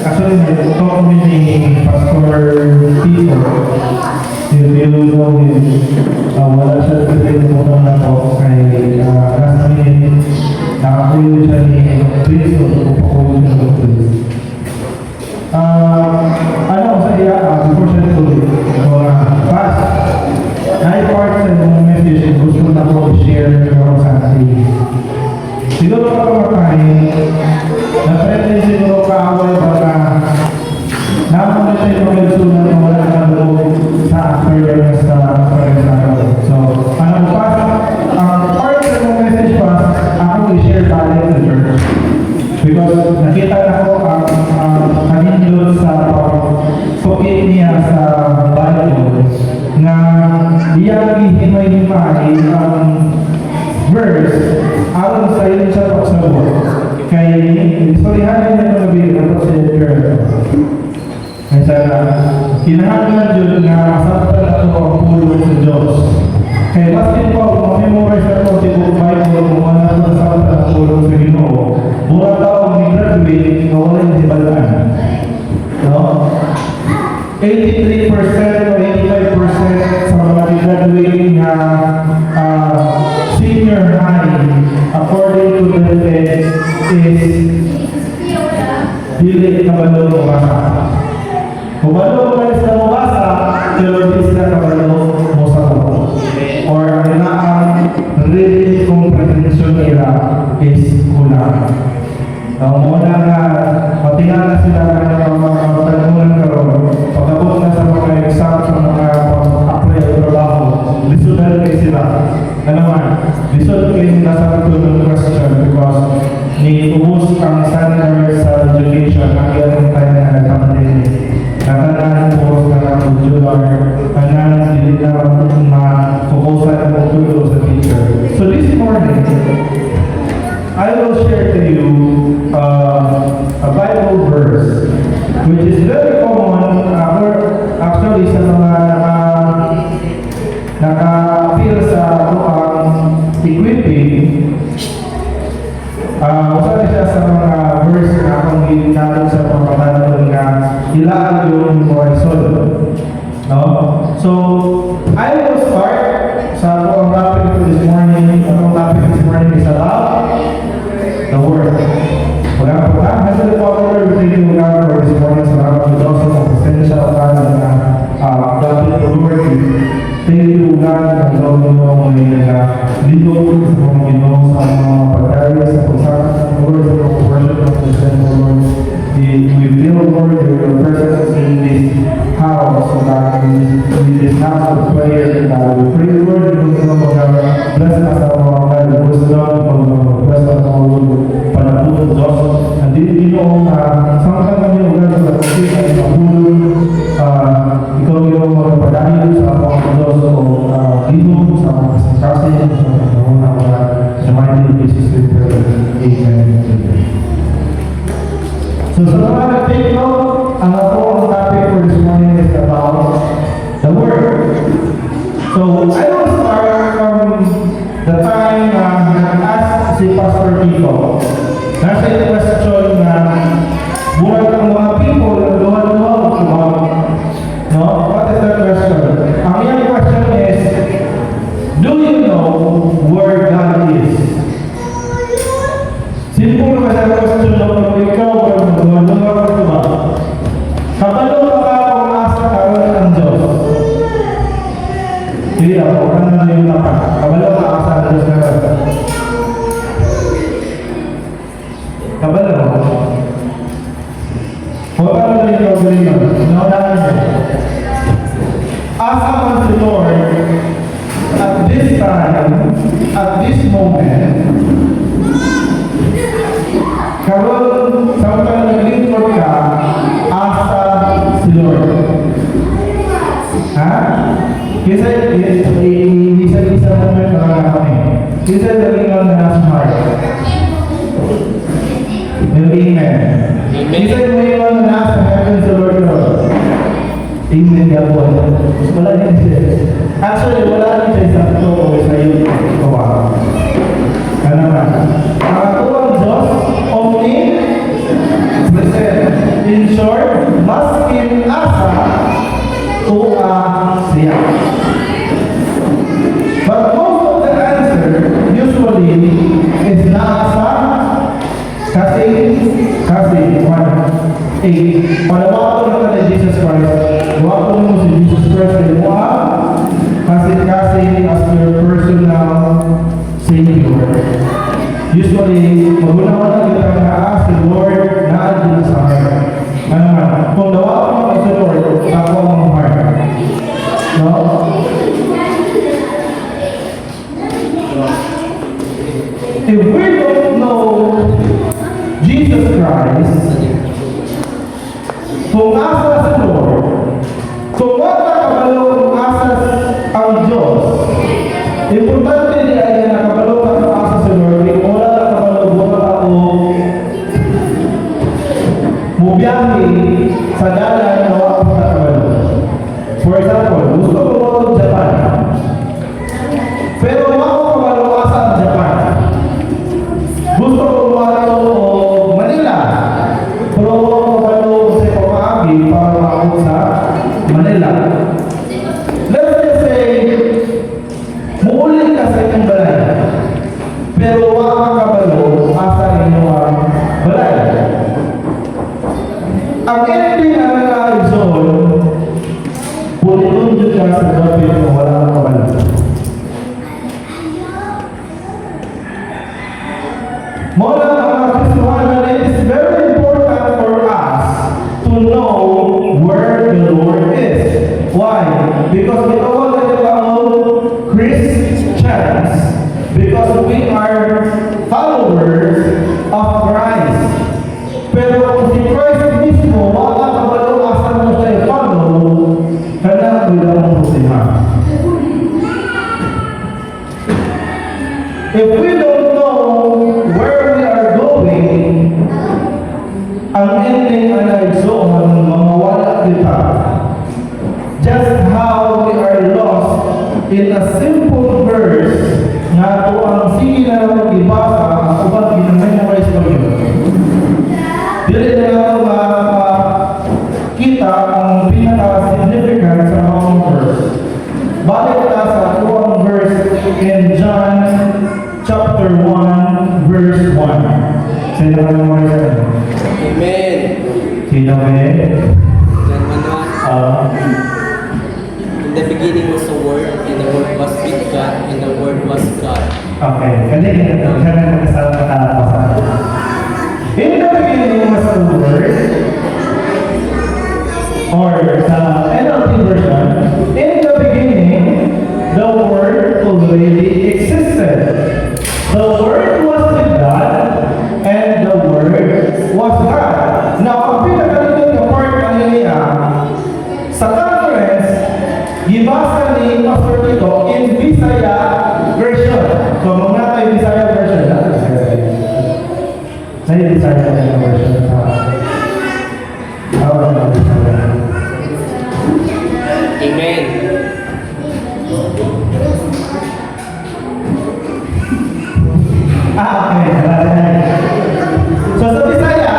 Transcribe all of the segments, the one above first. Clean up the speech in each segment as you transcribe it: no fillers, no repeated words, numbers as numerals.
Actually, nag-talk kami ni Pastor Tito. You know him. Wala siya sa telepono na to kay last minute. Nakakuyo siya ni Cristo. Upakuyo siya ng Cristo. Ano ko sa iya, before siya tuloy, fast. Na-part sa yung message, gusto na ko i-share yung sa ating. Siguro ka kumakain, na-friendly siguro kaaway baka naman na siya yung magsunan na wala na loob sa after sa pag-aaral. So, ano pa, part sa yung message pa, ako i-share tayo sa church. Because nakita na ko ang kanindot sa pag-tukit niya sa Bible na iyang himay-himay ang verse alam sa iyo sa pagsabot. Kaya istoryahan niya na gabi na sa church. Kaya kinahanglan yun na masapal ako ang pulong sa Diyos. Kaya basin po, memorize ako sa Bible kung ano sa masapal ang pulong sa Ginoo. Mura taong ni-graduate na wala yung sibalaan. No? 83% o 85% sa mga ni-graduate na senior high according to the text is dili kabalo mo basa. Kabalo mo sa mabasa, pero di sila kabalo mo sa mo. Or ang reading comprehension nila is kulang. Muna nga, matingala sila ng mga tanungan karoon, pagkabot na sa mga exam sa mga apply o trabaho, lisudan kayo sila. Naman, lisudan kayo sila sa tulong question because ni-ubos ang standard sa education ang ilang tayo na nagkamatin. Natanan po sa modular, tanan hindi na ma-focusan ang tulong sa teacher. So this morning, I will share to you a Bible verse which is very common actually sa mga naka-appeal sa equipping. Usap siya sa mga verse na akong ginagawa sa pagpapatanong na ilaan yung horizon. No? So, I will start sa ang topic for this morning. Ang topic this morning is about the Word. Wala po ba? Hasa the Father, we thank you God for this morning. Salamat po Diyos sa pasensya at kanan na topic for Word. Thank you God na gawin mo ngayon na dito sa mga Ginoo sa mga pagkaya sa pagsakas ng Word, sa worship of the Lord. We feel Lord your presence in this house, so that in this house of prayer, we pray Lord, bless us our wisdom, bless us our panapun Diyos. And din Ginoo sangkan kami ulan sa pagkita at pagulong ikaw yung magpadayon sa mga Diyos o dito sa mga kasikasin sa mga sa mighty Jesus we pray. Amen. So sa mga nag-take note, ang topic for this morning is about the Word. So I will start from the time nag-ask si Pastor Tito. Nasa yung question na buwan ng mga people na luha-luha. No? What is that question? Ang iyang question is, do you know where God is? Simple naman sa question na kung ikaw luha-luha ka ba? Kabalo ka kung asa karoon ng Diyos? Hindi ako, ano na yung naman? Kabalo ka asa ng Diyos na karoon? Kabalo mo? Huwag ka na yung problem yun. Naunahan mo. Ask upon the Lord at this time, at this moment, karoon sa mga naglingkod ka, asa si Lord. Ha? Isa moment na lang kami. Isa nalingon na nasa heart. Amen. Isa nalingon na nasa heaven sa Lord God. Amen. Wala din siya. Actually, wala din siya sa ito o sa iyo. Ano naman? Ang atuang Diyos, omni panawato na ka ni Jesus Christ, wato mo si Jesus Christ kay mo kasi as your personal Savior. Usually, magunawa na kita na si Lord na adil sa heart. Ano man, kung nawato mo si Lord, ako ang heart. No? If we don't know Jesus Christ, kung asa sa Lord, kung wala kabalo kung asa ang Diyos, importante niya ay nakabalo ka kung asa sa Lord, kung wala kabalo wala ako mubiyahe sa dalan na wala ako nakabalo. For example, gusto ko mo ito Japan, pero wala ko kabalo asa ang Japan. Gusto ko mo ito Manila, pero wala ko kabalo sa Pamaagi para maabot sa Manila. Let's just say, muulit ka sa inyong balay, pero wala ka kabalo asa inyong balay. Ang ending na naka-exol, pulitunjud ka sa gabi kung wala ka kabalo. Mula ang mga Kristohanan, it is very important for us to know where the Lord is. Why? Because we all get about Christians. Because we are followers of Christ. Pero kung si Christ mismo, wala kabalo asan mo siya i-follow, kaya wala mong problema. If we don't know where we are going, ang ending ay naigsoon, mamawala kita. Just how we are lost in a simple verse nga ito ang sige na naman ibasa ang ubang ginamemorize ko yun. Dili na ito makakita ang pinaka-significant sa mga verse. Balik na sa tuwang verse in John chapter 1 verse 1. Sino ka naman sa ito? Amen. Sino ka John 1:1. In the beginning was the Word, and the Word was with God, and the Word was God. Okay, kasi ito, siya na kasama katalapasan. In the beginning was the Word, or sa NLT version, in the beginning, the Word already existed. The Word was with God, and the Word was God. Now, ang pinakalitan na part kanina, sa conference, gibasa ni Pastor Tito in Bisaya version. So, mga tayo Bisaya version. Saya Bisaya version. Amen. Okay. So, sa Bisaya,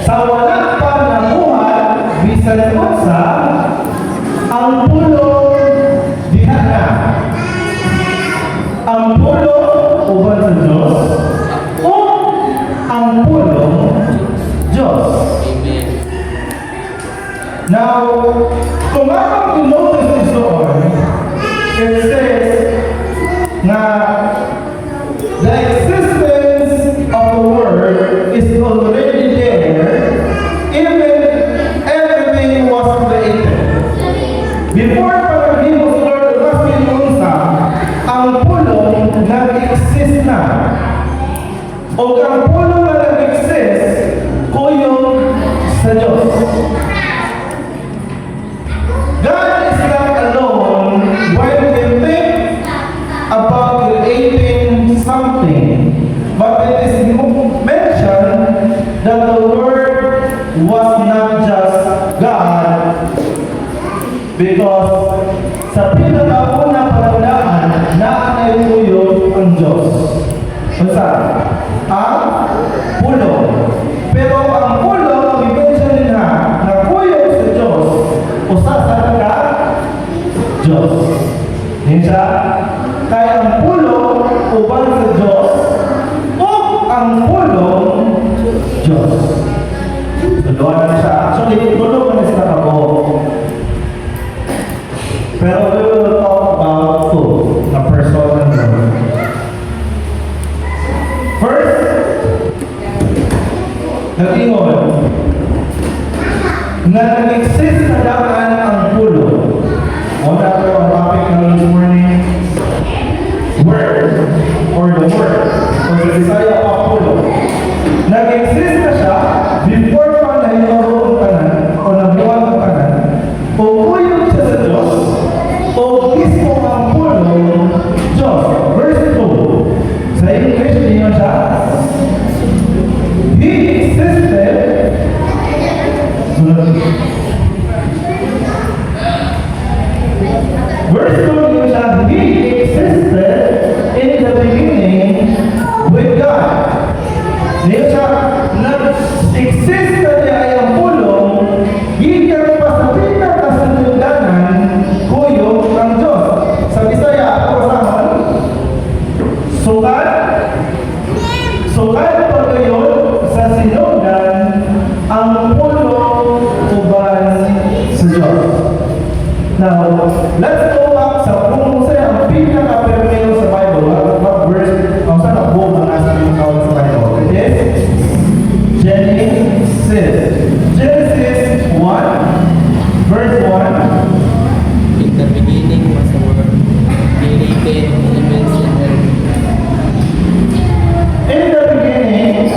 sa wala pa namuhat, Bisaya sa ang pulong diha na. Ang pulong uban sa Diyos o ang pulong Diyos. Amen. Now, kung akong notice is doon, it says na the existence of the Word is already there, even everything was created. Before pag-ibig sa Lord, mas pinunsa, ang pulong nag-exist na. O ang pulong na nag-exist, kuyong sa Diyos. God is not alone when we think about creating something. But it is mentioned that the Word was not just God, because sa pinakauna palatandaan na ay tuyo ang Diyos. Basta, ang pulong. Pero ang pulong, i-mention nila na kuyo sa Diyos, usasan ka Diyos. Hinsa, kaya ang pulong uban sa Diyos o ang pulong Diyos. nag-ingon, na nag-exist na daan ang pulo. O na ito ang topic ng this morning, word, or the word, or the Bisaya of pulo. Nag-exist na siya before pa na inaroon ka na, o nabuwag ka na, o uyog siya sa Diyos, o mismo ang pulo, Diyos. Verse 2. Sa English, hindi mo siya. He existed. Verse 2 mo siya. He existed in the beginning with God. Hindi siya nag-exist na niya ay ang pulong, gikan pa sa pinakasanduganan, kuyog ang Diyos. Sa Bisaya, ako kasama. Sukat pa ngayon sa sinundan ang pulong uban sa Diyos. Now, let's go back sa kung saan ang pinaka-permero sa Bible. What verse, kung saan ang buong ang nasa pinakawal sa Bible. It is Genesis. Genesis 1, verse 1. In the beginning was the Word, created heavens and earth. In the beginning,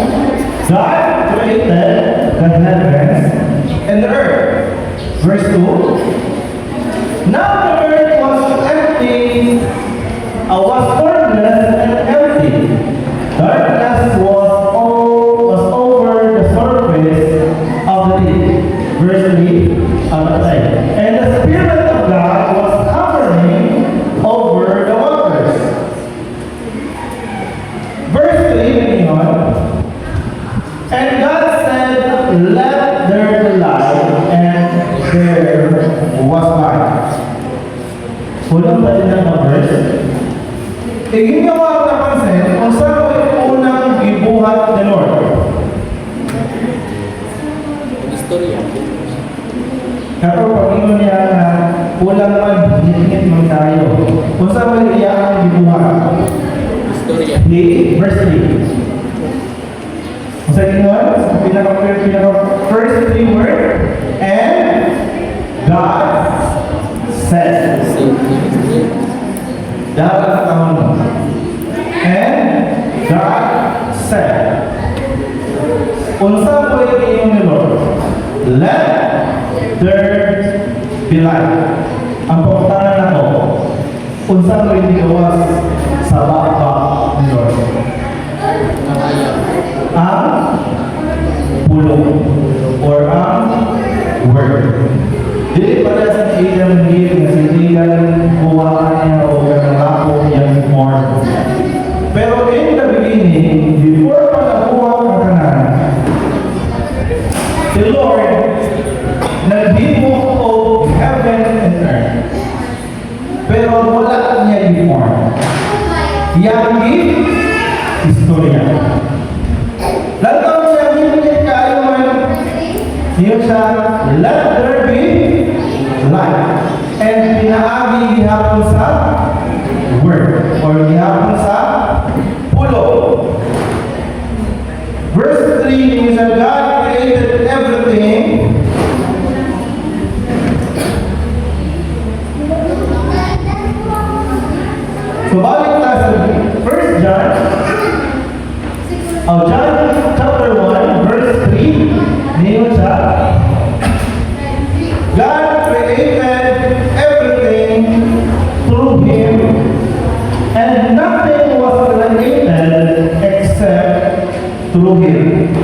God created the heavens and the earth. Verse 2. Now the earth was empty, was formless and empty. Darkness was over the surface of the deep. Verse 3. And the Spirit of God was hovering over the waters. Verse 3, moving on. And God said, let there be light, and there was light. Unang ba din ang verse? Ginawa ang napansin kung saan ko yung unang gibuhat ni Lord. Istorya. Kapag pag-ingon niya na ulang man, hiningit man tayo. Kung saan ko yung ang gibuhat? Istorya. Verse 3. Kung saan ginawa? First 3 word. And God said. Dapat sa kamon mo. And God said. Unsa po yung inyong ni Lord? Let there be light. Ang pagkatanan na to, unsa po yung gawas sa baka ni Lord? Ang pulong or ang word. Dili pala sa Adam Eve na sindigan buwaan niya o kanalako niyang form. Pero in the beginning, before pa nabuhat ang kanan, the Lord naghimo of heaven and earth. Pero wala niya yung form. Yang istorya. Lantaw siya bibigyan kayo man, niyo siya, let there be light. And pinaagi gihapon sa word or gihapon sa pulo. Verse 3 means that God created everything. So balik tayo sa 1 John. John chapter 1 verse 3 niyo siya, God created everything through Him, and nothing was created except through Him.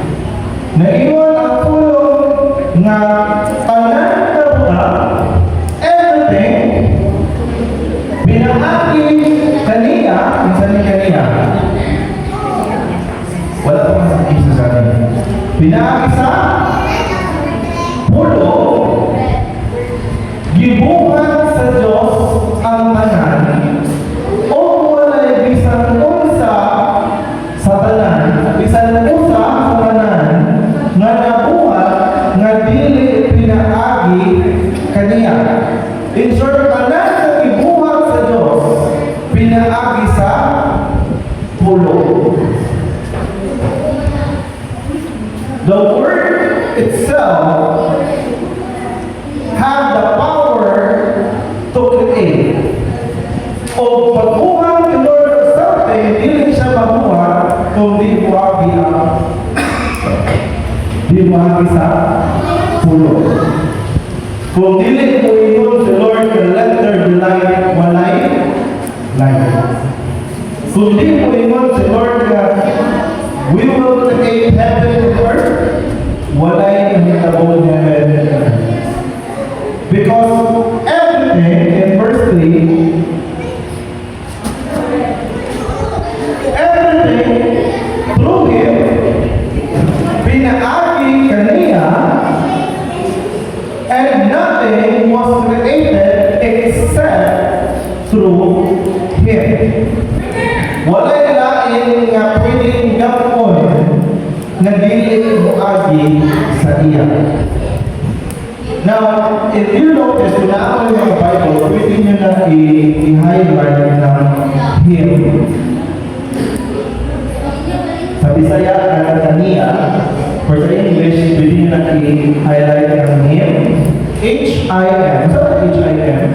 Naiwan ang tulong na tanan na buta, everything, binahagi kaniya, minsan ni kaniya. Wala pa mas isa sa atin. Binahagi sa pulo, gibuhat sa Diyos ang tanan, o wala'y bisan unsa sa tanan, bisan unsa sa tanan, nga nabuhat, nga dili pinaagi kaniya. In short, tanan na gibuhat sa Diyos, pinaagi sa pulo. The kung di buwagi ang di buwagi sa pulo. Kung dili mo ingon si Lord, let there be light, walay light. Kung di mo ingon si Lord, we will create heaven and earth, walay mahitabo heaven and earth. Because everything in verse 3, everything through Him, pinaagi kaniya, and nothing was created except through Him. Walay lain nga pwedeng gapon nga dili moagi sa iya. Now, if you notice, kung naman yung Bible, pwede nyo na i-highlight ng Him. Sa Bisaya, kaniya, for sa English, pwede nyo na i-highlight ng Him. H-I-M. Saan H-I-M?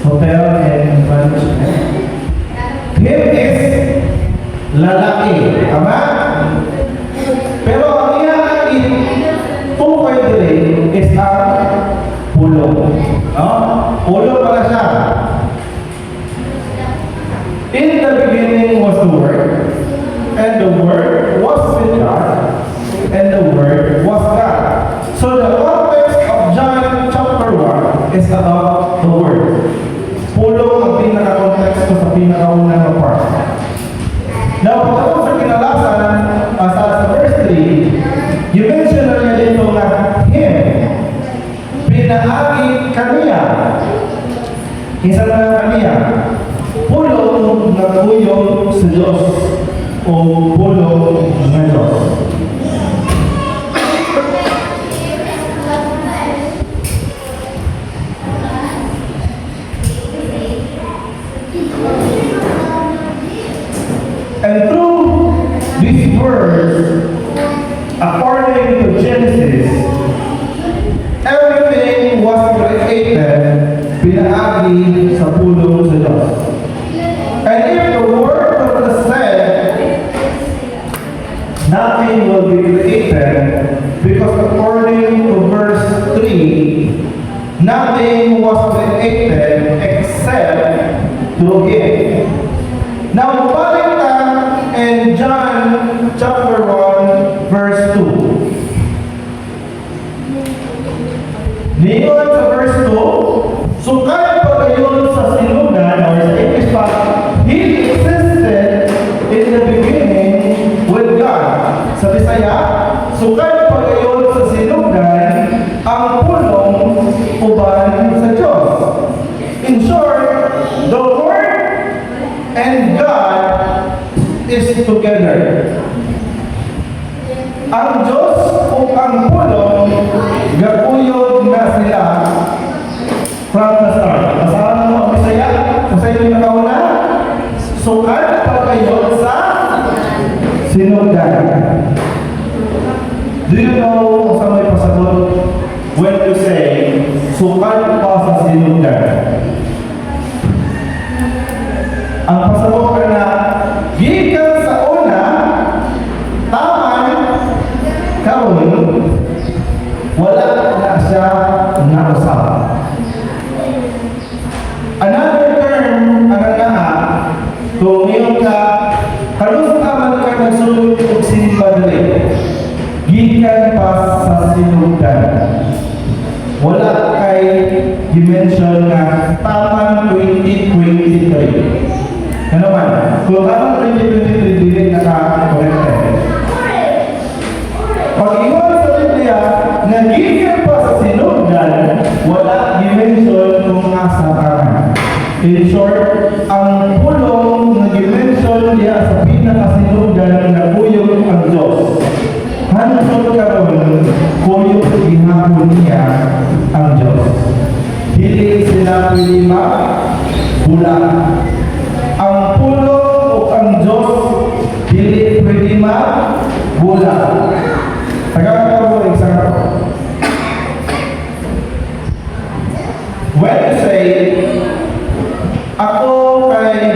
Hotel and management. Him is lalaki. Tama? Pero ang iya tukoy dili is ang pulo. No? Pulo pala siya. In the beginning was the Word, and the Word was with God, and the Word was God. So the context of John chapter 1 is about the Word. Pulo ang pinaka-konteksto sa pinaka-unang na part. Now, pagkatapos sa kinalasan, sa verse 3, you mention na niya dito na Him, pinaagi kaniya, isa na kaniya, pulo na kuyo sa Diyos, o pulo ng Diyos. And through these words, according to Genesis, everything was created pinaagi sa pulo sa Diyos. And if the word was said, nothing will be created, because according to verse 3, nothing was created except through Him. Now, balik na in John chapter 1, verse 2. Niyon sa verse 2, sukay pa kayo sa sinugan, or sa English pa, He existed in the beginning with God. Sa Bisaya, sukay pa kayo sa sinugan, ang pulong uban sa Diyos. In short, the Word and God is together. Ang Diyos o ang pulong gaguyod na sila from the start. Basahan mo ang Bisaya. Sa inyo nakauna, sukat pa kayo sa sinugan. Do you know sa may pasagot when you say sukat pa sa sinugan? Ang pasagot ka na gikan sa una, taman, karon, wala na siya nausap. Another term, ang naa, kung iyong ka, kalustaman ka nagsulog o sinibadali, gikan pa sa sinugan. Wala kay dimension na taman 2023. Ano man? Kung taman 2023, dili naka-corrected. Pag iwan sa Biblia, nagiging pa sa sinugan, wala dimension kung nasa taman. In short, ang pulong na dimension niya sa pinakasinugan na kuyog ang Diyos. Hansod karon kuyog gihapon niya ang Diyos. Dili sila lima bula. Ang pulo o ang Diyos dili pwede bula. Taga ko example. When you say ako kay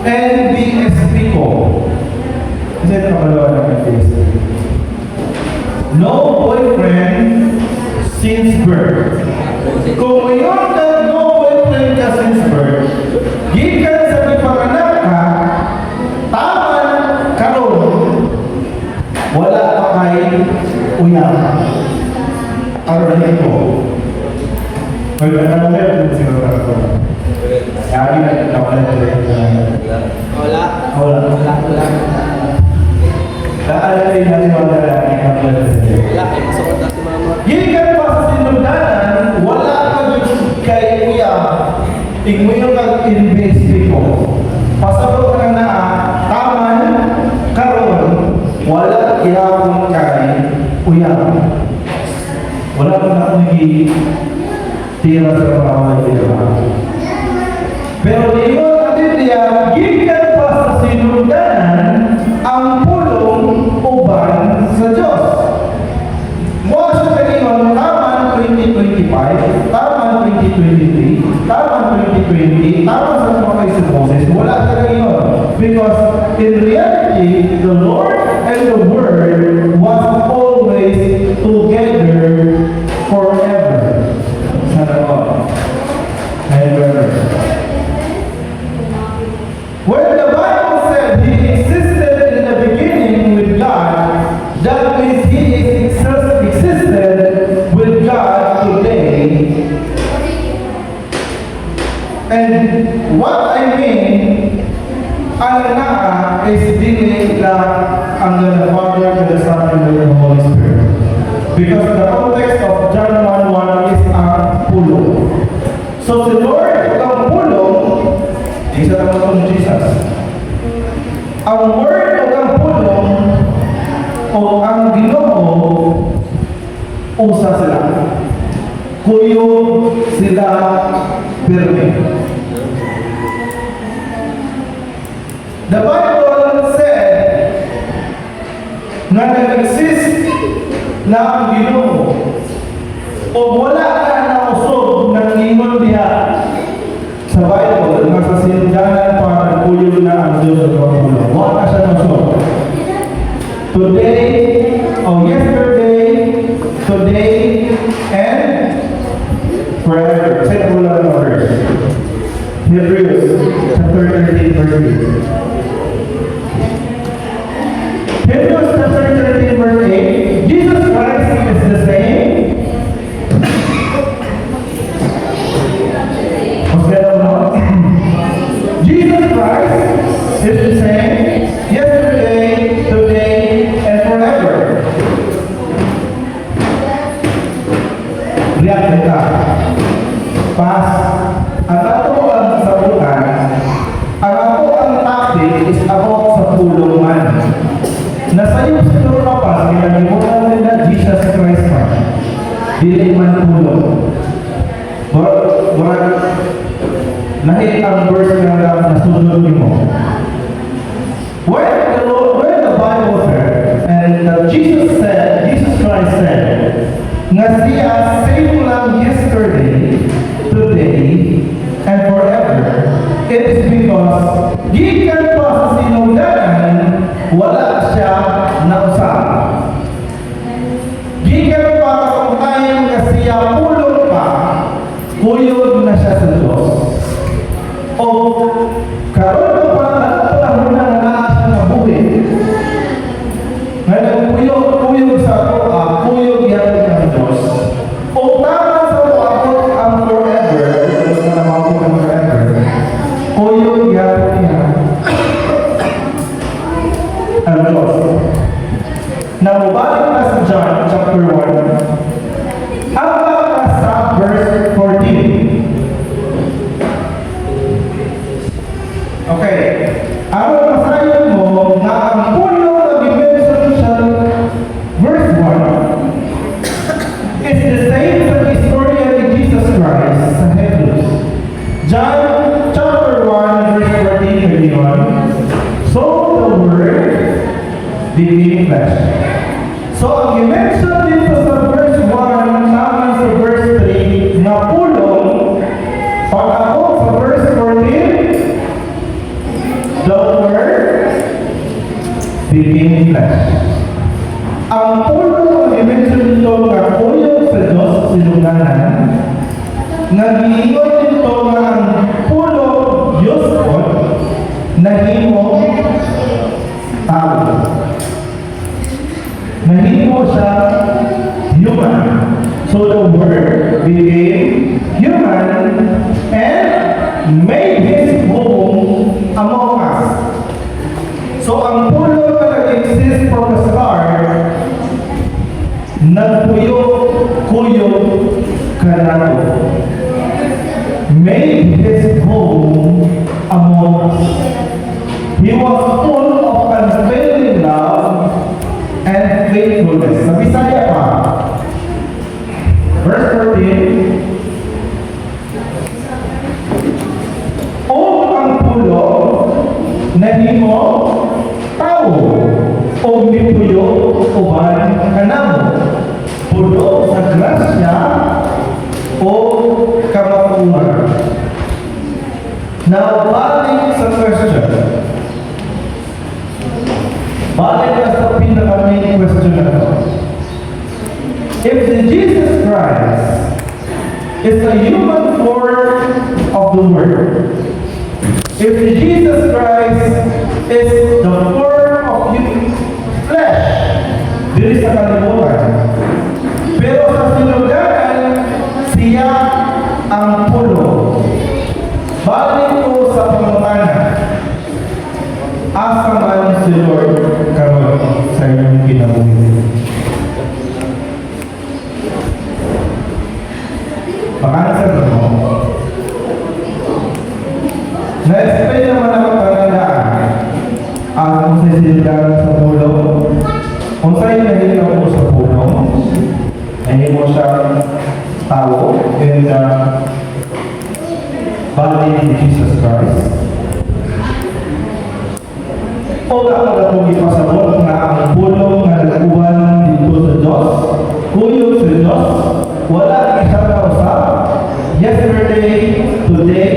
and Kasi ito kapalawa namin face. No boyfriend since birth. Kung ngayon ka no boyfriend ka since birth, gikan sa ipanganak ka, taman karon, wala pa kay uyang. Aray ko. Wala na siguro ako. Kaya na wala Wala. Wala. Kaalala natin wala lagi ang wala sa Diyos. Wala. Ay, masukot na si mama. Gikan pa sa sinundanan, wala ka kay kuya. Tingmuyo kag investigo. Pasabot ka na taman karon wala gyapon kay kuya. Wala pa na akong tira sa paraway dito. Pero dito ang Biblia, gikan pa sa sinundanan ang pulong uban sa Diyos. Mula sa kaningon, taman 2025, taman 2023, taman 2020, taman sa mga kaisa Moses, wala sa kaningon. Because in reality, the Lord and the Word was always together forever. Sana ko. Never. When the Bible said He existed in the beginning with God, that means He existed with God today. And what I mean, ang naa is dili lang ang the Father, the Son, and the Holy Spirit. Because the context of John 1:1 is ang pulong. So si Lord ang pulong, isa naman itong Jesus. Ang word o ang pulong o ang Ginoo, usa sila. Kuyo sila pirmi. The Bible said na nag-exist na ang Ginoo o wala ka na usog ng ingon diha sa Bible, nasa sindanan pa nagpuyo na ang Diyos ng pagpulo. Wala siya ng usog. Today, yesterday, today, and forever. Say the word of verse. Hebrews chapter 13, verse 8. Hebrews chapter 13, verse 8. Jesus Christ is the same. Jesus Christ is the same yesterday, today, and forever. Lihat kita. Pas ang ato ang sabukan, ang ato ang topic is about sa pulungan. Nasayo siguro ka pa, kinalimutan nila Jesus Christ man. Dili man pulong. Nahit ang verse nga nasunod mo. When the Bible said, and Jesus Christ said, nga siya same lang yesterday, today, and forever, it is because gikan pa sa sinundanan, wala siya nausap. Gikan pa kung tayo nga siya pulong pa, kuyog na siya sa Diyos. O karon pa panahon na siya nabuhi. Ngayon, kuyog sa ato, kuyog yan ng Diyos. O tama sa ato ang forever, ito na naman ang forever, kuyog yan niya ang Diyos. Namubalik na sa John chapter 1, hanggang sa verse 14. Okay. Ang masayon mo na ang puno na dimension siya, verse 1, is the same sa historia ni Jesus Christ sa Hebrews. John chapter 1, verse 14, so the Word became flesh. So ang dimension dito sa verse 1 naman sa verse 3 na pulong, pag ako sa verse 14, the Word became flesh. Ang pulo ang i-mention nito nga pulo sa Diyos silunganan, nag-iingon nito nga ang pulo Diyos ko, nahimo tao. Nahimo siya human. So the Word became human and made His home among us. So ang pulo na nag-exist from the start, nagpuyo-kuyo kanado. Made His home among us. He was full of unfailing love and faithfulness. Sa Bisaya pa, verse 13, o ang pulo nahimo tao o mipuyo uban kanamo pulo sa grasya o kamakuha. Now, balik sa question. Balik na sa pinaka-main question na ito. If the Jesus Christ is the human form of the Word, if the Jesus Christ is the form of human flesh, dili sa kalibutan, pero sa sinuganan, siya ang pulo. Balik ko sa pangutana, asa man si Lord karon sa inyong kinabuhi. Pag-answer mo, na-explain naman ang pangandaan kung sa sinuganan sa pulo, kung sa'yo nahihila mo sa pulo, nahihila mo siyang tao, and body in Jesus Christ. O ako na itong ipasabot na ang pulong na nag-uwan dito sa Diyos, kuyog sa Diyos, wala isang kausap, yesterday, today,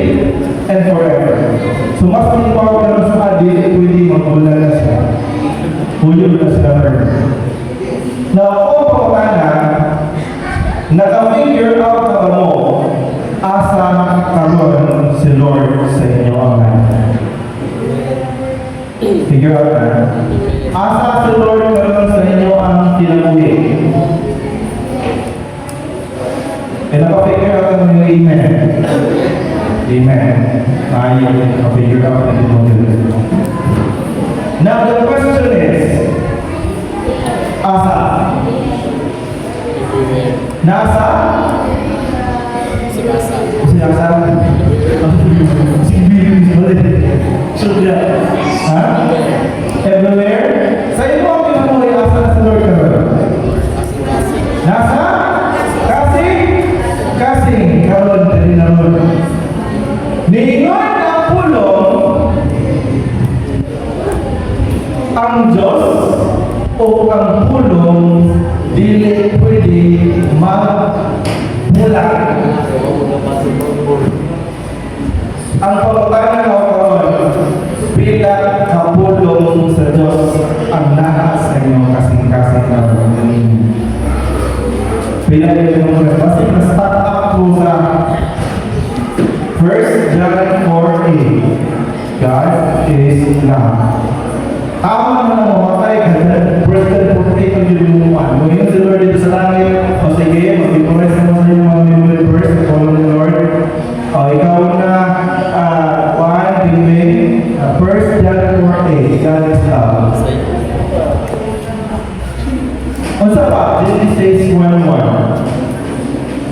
and forever. So mas maniwag ka naman sa adik, pwede mag-ulan na siya. Kuyog na siya rin. Now, kung pagkakana, naka-figure out na ba mo, asa karon si Lord sa inyo ang life. Figure out na. Asa si Lord karon sa inyo ang kinabuhi. E naka-figure out na yung amen. Amen. Ayaw naka-figure out na yung Now the question is, asa? Nasa? Sinasa? Sudah? Ha? Everywhere? Sa iyo ang pinamuhay asa na sa Lord ka ba? Nasa? Kasing karon din na Lord. Niingon ang pulong ang Diyos o ang pulong dili pwede magmula. Ang pagkakana ko karon pila kapulong sa Diyos ang lahat sa inyong kasing-kasing na pila yung kasi na-start up po sa 1 John 4:8. God is love. Tama naman ang mamatay ka na President Portito yung lumuan. Kung yun si Lord dito sa langit, o sige, mag-impress mo sa iyo mga biblical verse, follow the Lord. O ikaw na, bibig, 1 John 4:8, God is love. Unsa pa? Genesis 1:1.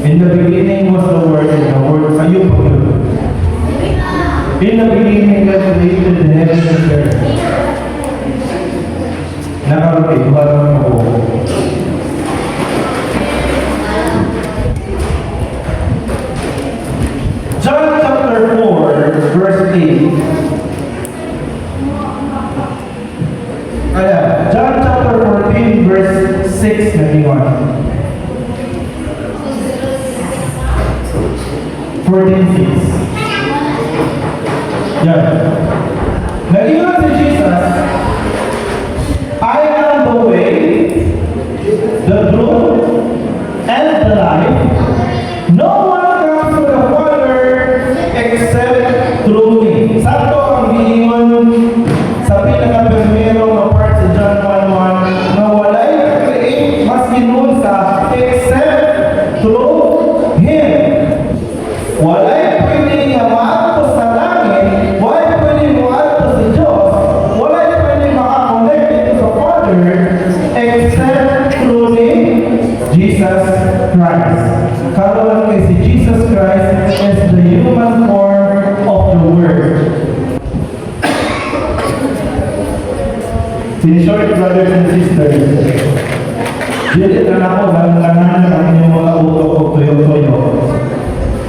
In the beginning was the Word, and the Word sa iyo po yun. In the beginning, God created the heavens and the earth. Nakalagay, buwan naman ako. John chapter 4, verse 8. John chapter 14, verse 6 na iwan. 14:6. Yan. Nag-iwan si Jesus No one comes to the Father except through me. Sakto ang giingon sa pinaka-primero na part sa John 1:1 na walay create mas ginuon sa except through Him. Walay pwede nga maadto sa langit, walay pwede maadto sa Diyos, walay pwede makakonect dito sa Father except through ni Jesus Christ. Karoon kay si Jesus Christ is the human form of the Word. In short, brothers and sisters, dili na ako langanan ang inyong mga utok o tuyo-tuyo.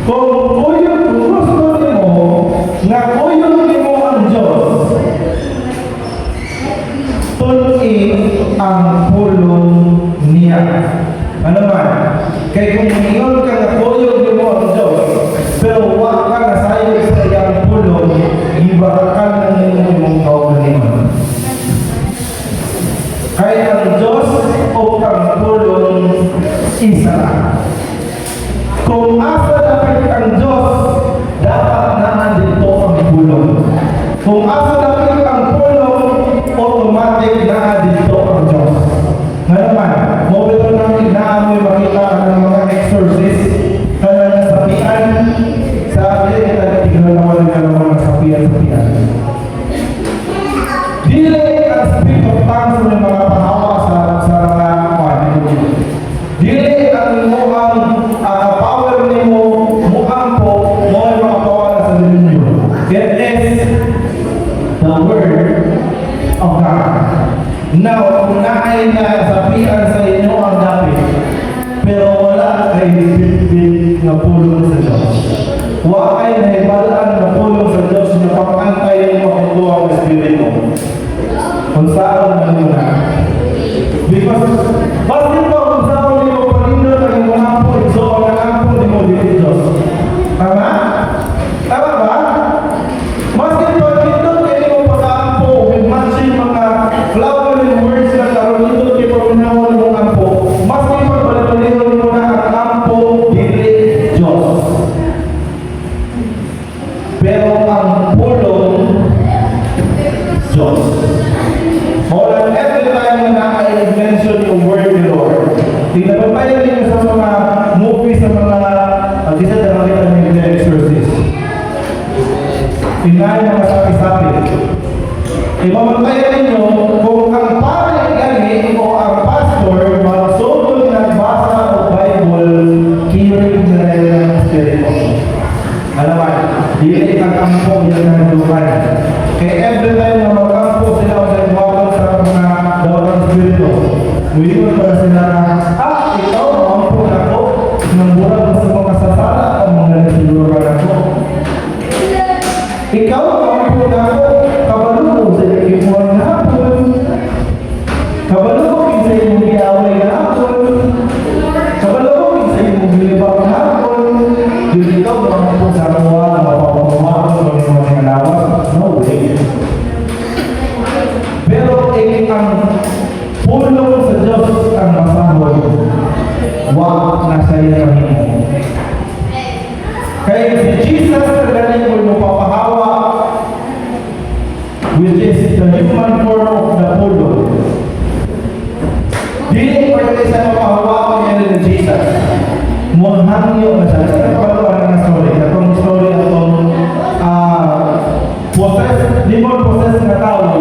Kung gusto nimo nga kuyog nimo ang Diyos, tun-i ang pulong niya. Ano man? Kaya kung ingon ka nga kuyog nimo ang Diyos, pero wag ka na sayo sa iyang pulong, ibarakan na ninyo imong kaugalingon. Kaya ang Diyos o kang pulong isa. Kung asa dapat ang Diyos, dapat naman dito ang pulong. Kung asa dapat ang pulong, automatic na dito ang Diyos. Nga naman, mobile namin naamoy makita ng mga exorcist kaya nasapian sa atin at tignan naman ng mga nasapian-sapian. Dili ang spirit of tongues ng mga pahawa sa mga kwan. Dili ang mukhang power ni mo, mukhang po, mo ay makapawala sa demonyo. It is the Word of God. Now, kung naay na sapian sa inyo ang dapit, pero wala kay bit-bit na pulong sa Diyos. Wala kay nahibalaan na pulong sa Diyos na pangantay mo ang tuwang espiritu. Kung saan na muna. Because, bakit po kung saan mo pag-indot ang mga po, so ang ang po mo dito Diyos. Tama? Tama ba? Bakit pag-indot kayo mo pag-aampo, with matching mga flowering words na karoon dito kayo pag-inawal mong ampo, bakit pag-balibalihan mo na ang ampo, dili Diyos. Pero ang pulong, Diyos. Hold on, every time na I mention yung word ni Lord, tinapapayan niyo sa mga movies, sa mga isa na nakita niyo yung exorcist. Tingnan yung mga sapi-sapi. Ipapapayan niyo kung ang pare gani o ang pastor magsugod nagbasa ng Bible, kiring na rin ang espiritu. Alam mo, hindi ang kampo yan ang lupan. Kaya every time na magkampo sila o sa iwakan sa mga dawang spirito, uwiwan para sila na, ikaw, kampo na ko, nang mura sa mga sasala o mga nagsiguro na ko. Ikaw, kampo na ko, kabalo ko sa ikipuan na hapon, kabalo ko sa iyong giaway na hapon, kabalo ko sa iyong gilibang na hapon, yun ikaw, kampo sa mga mapapamuha ng mga lawas, no way. Pero ang pulong sa Diyos ang masahol, wag na sa iyo mo. Kaya si Jesus na galing mo papahawa, which is the human form of the pulong. Dili pwede sa mapahawa ko niya ni Jesus. Munhangyo na siya. Sa kapalawan ng story. Katong story atong demon possessed na tao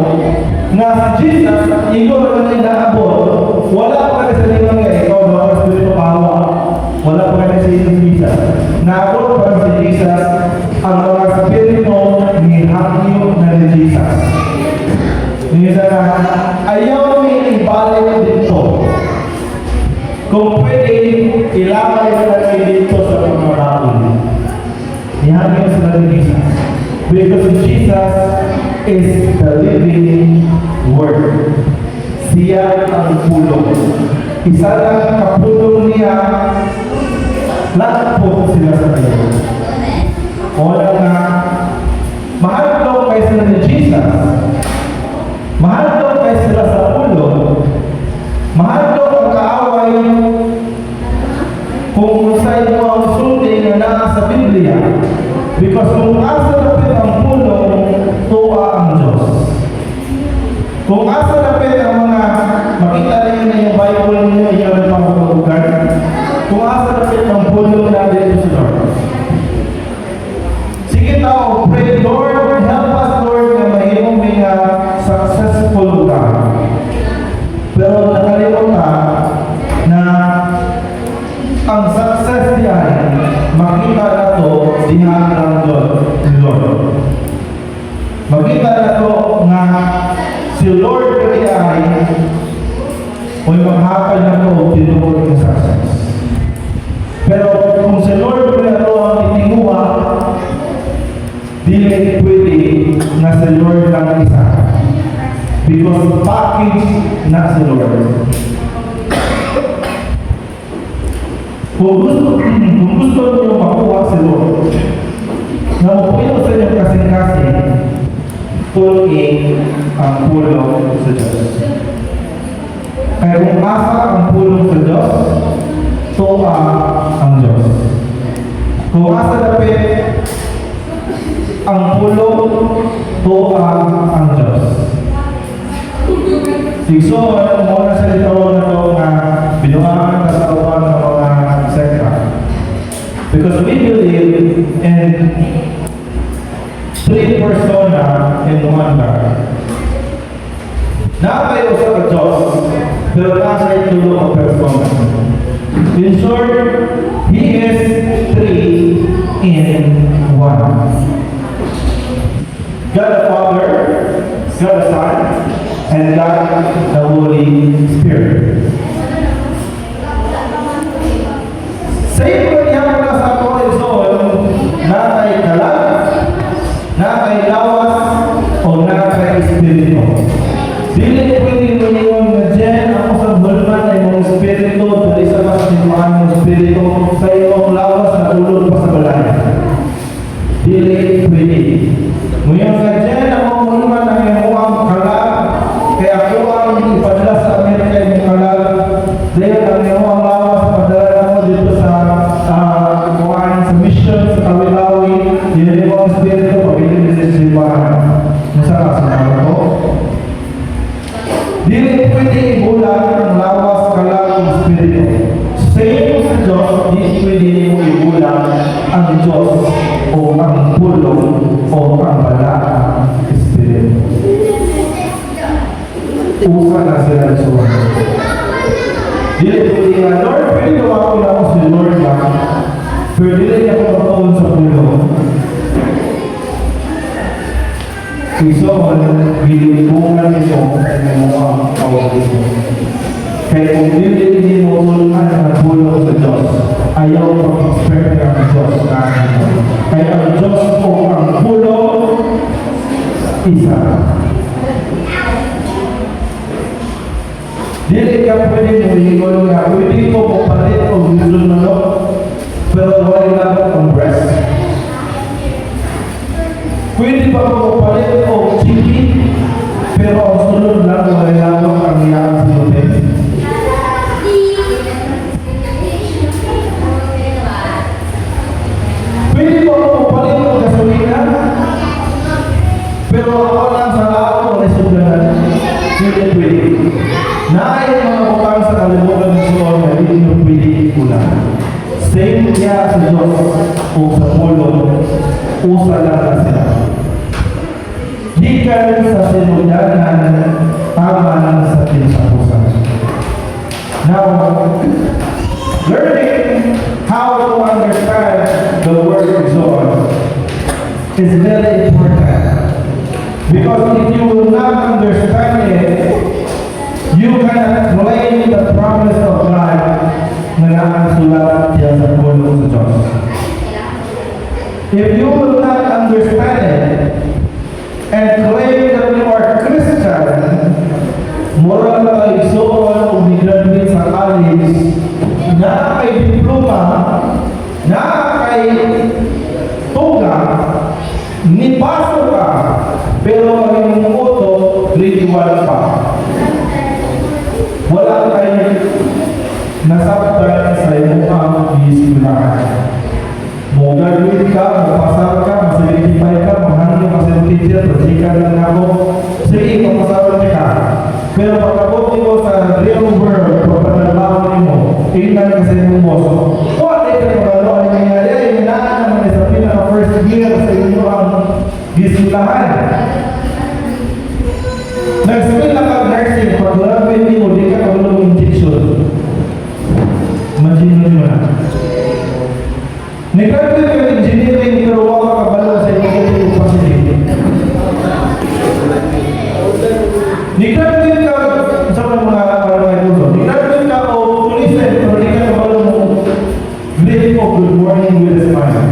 na si Jesus, ikaw naman ay naabot, wala pa kasi sa limang nga ikaw ba ang spirito pahawa, wala pa kasi sa Jesus. Naabot pa si Jesus ang mga spirito ni hangyo na ni Jesus. Nisa na, ayaw may ibalik dito. Kung pwede, ilamay na dito sa mga baon. Ihangyo sila ni Jesus. Because Jesus is the living Word. Siya ang pulong. Isa lang kapulong niya, lahat po sila sa iyo. Wala nga, mahal daw kayo sila ni Jesus. Mahal daw kayo sila sa pulong. Mahal daw ang kaaway kung sa'yo mo ang sundi Because kung asa lapit ang pulong, tuwa ang Diyos. Kung asa lapit ang mga, makita rin na yung Bible ninyo, yung nagpapagalugan, kung asa lapit ang pulong natin sa Lord. Sige tao, pray, Lord, help us, Lord, na mahimong mga successful ka. Pero nakalimutan na ang success diyan, makita na to diha ng Lord. Makita na to nga si Lord kaya ay maghapal na to tinuod ng success. Pero kung si Lord kaya to ang itinguha, dili pwede na si Lord lang isa. Because package na si Lord. Kung gusto niyo makuha si Lord, na mapuno sa inyong kasing-kasing, pulling ang pulong sa Diyos. Kaya kung asa ang pulong sa Diyos, tuwa ang Diyos. Kung asa lapit ang pulong, tuwa ang Diyos. So, muna sa ito na ito na binuhangan ka sa uwan ng mga sekta. Because we believe in three persona in one God. Nakayo sa Diyos, pero nasa itulo ang persona. In short, He is three in one. God the Father, God the Son, and God the Holy Spirit. Sa iyo niya na sa horizon, natay kalat, natay lawas, o natay espiritu. Dili pwede mo nga dyan ako sa bulman ay mga espiritu, dali sa mas limaan ng espiritu, sa iyong lawas na ulod pa sa balaya. Dili pwede. Ngayon nga dyan ako bulman ay mukhang kalat, kaya ako ang ipadala sa Amerika yung kalag. Dahil ang iyong ang lawas, padala mo dito sa kuhaan sa mission sa Tawilawi. Dili mo ang espiritu, pagiging sa simbahan. Masarap sa mga ko. Dili pwede ibulan ang lawas, kalag, ang espiritu. Same sa Diyos, di pwede mo ibulan ang Diyos o ang pulong o ang balaan espiritu. Usa na sila sa mga. Dili pwede nga, Lord, pwede gawin na ako si Lord lang. Pero dili niya ko mataon sa pulong. Isoon, gilipungan niyo ng mga kawagin. Kaya kung dili mo tulungan ang pulong sa Diyos, ayaw mag-expect ang Diyos na ito. Kaya ang Diyos o ang pulong, isa. Dili ka pwede mo hingon nga, pwede mo papalit o gusto mo, pero wala lang ang breast. Pwede pa mo papalit o chiki, pero ang sunod lang wala lang ang iyang sinupin. Pwede pa mo papalit o gasolina, pero ako lang sa lao o resublanan. Hindi pwede. Naay mga bukang sa kalimutan ng Lord na hindi mo pwede ikulan. Same niya sa Diyos o sa pulong o sa lahat sila. Gikan sa sinudanan, tama ng sa pinsapusan. Now, learning how to understand the word Zohar is very important. Because if you will not understand it, you cannot claim the promise of God na nakasulat diyan sa pulong sa Diyos. If you will not understand it and claim that you are Christian, moral na kayo soon o graduate sa college, na kay diploma, na kay tuga, nipaso ka, pero ang iyong auto, grade 1 pa. Wala tayong nasabtan sa iyong ang isulahan. Mo graduate ka, magpasal ka, mag-certify ka, mahangin ka sa teacher, projika lang ako. Sige, magpasal ka. Pero pagkabot mo sa real world, pagpanalaman mo, tingnan ka sa inyong boss. What if you ano ang nangyayari? Ay, minaan naman sa pinaka-first year sa inyo ang gisilahan. Nag-skill na ka-nursing, pag wala mo, di ka kabalo injection. Imagine mo na. Nag-graduate ka ng engineering, pero wala ka kabalo sa engineering facility. Nag-graduate ka sa mga ito. Nag-graduate ka o police, pero di ka kabalo mo greeting of good morning with a smile.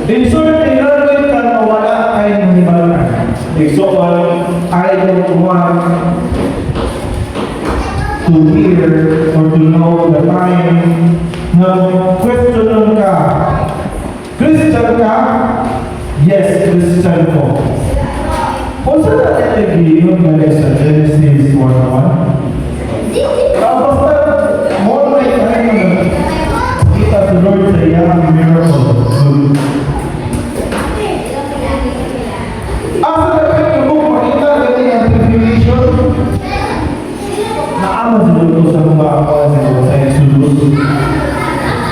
In short, nag-graduate ka na wala kayo nangibalan. So, I don't want to hear or to know the time na question ka. Christian ka? Yes, Christian ko. Kung saan natin nag-iyon galing sa Genesis 1:1? Basta, more like time na kita si Lord sa iyang miracle. After the fact mo, makita galing ang tribulation. Naama sa luto sa mga akaw sa Exodus.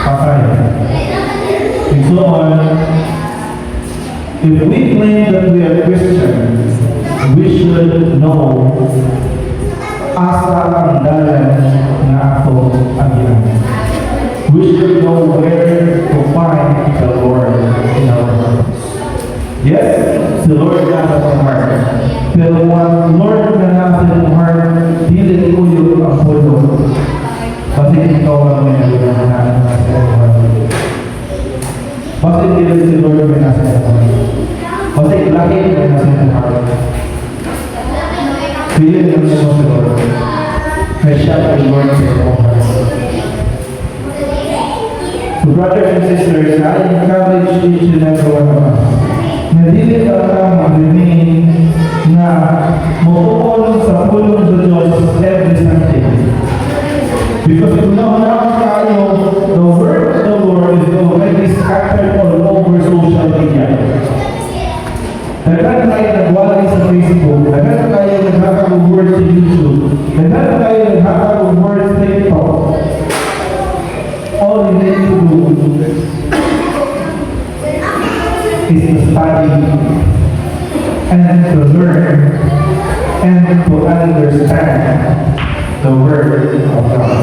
Patay. And so on, if we claim that we are Christians, we should know asa ang dalan na ako ang yan. We should know where to find the Lord in our hearts. Yes, the Lord nasa sa heart. Pero ang Lord na nasa sa heart, dili ko yung ang pulo. Kasi ikaw ang may nalulungan na nasa sa heart. Kasi dili si Lord may nasa sa heart. Kasi laki may nasa sa heart. Pili ng Diyos si Lord. May siya ang Lord sa iyong heart. So brothers and sisters, I encourage each and every one of us na dili ka marinig na matuon sa pulong sa Diyos every Sunday. Because if naman tayo, the word of the Lord is already scattered all over social media. Nagkano tayo nagwalay sa Facebook, nagkano tayo nagkakag-word sa YouTube, nagkano tayo nagkakag-word sa TikTok. All you need to do is to study and to learn and to understand the word of God.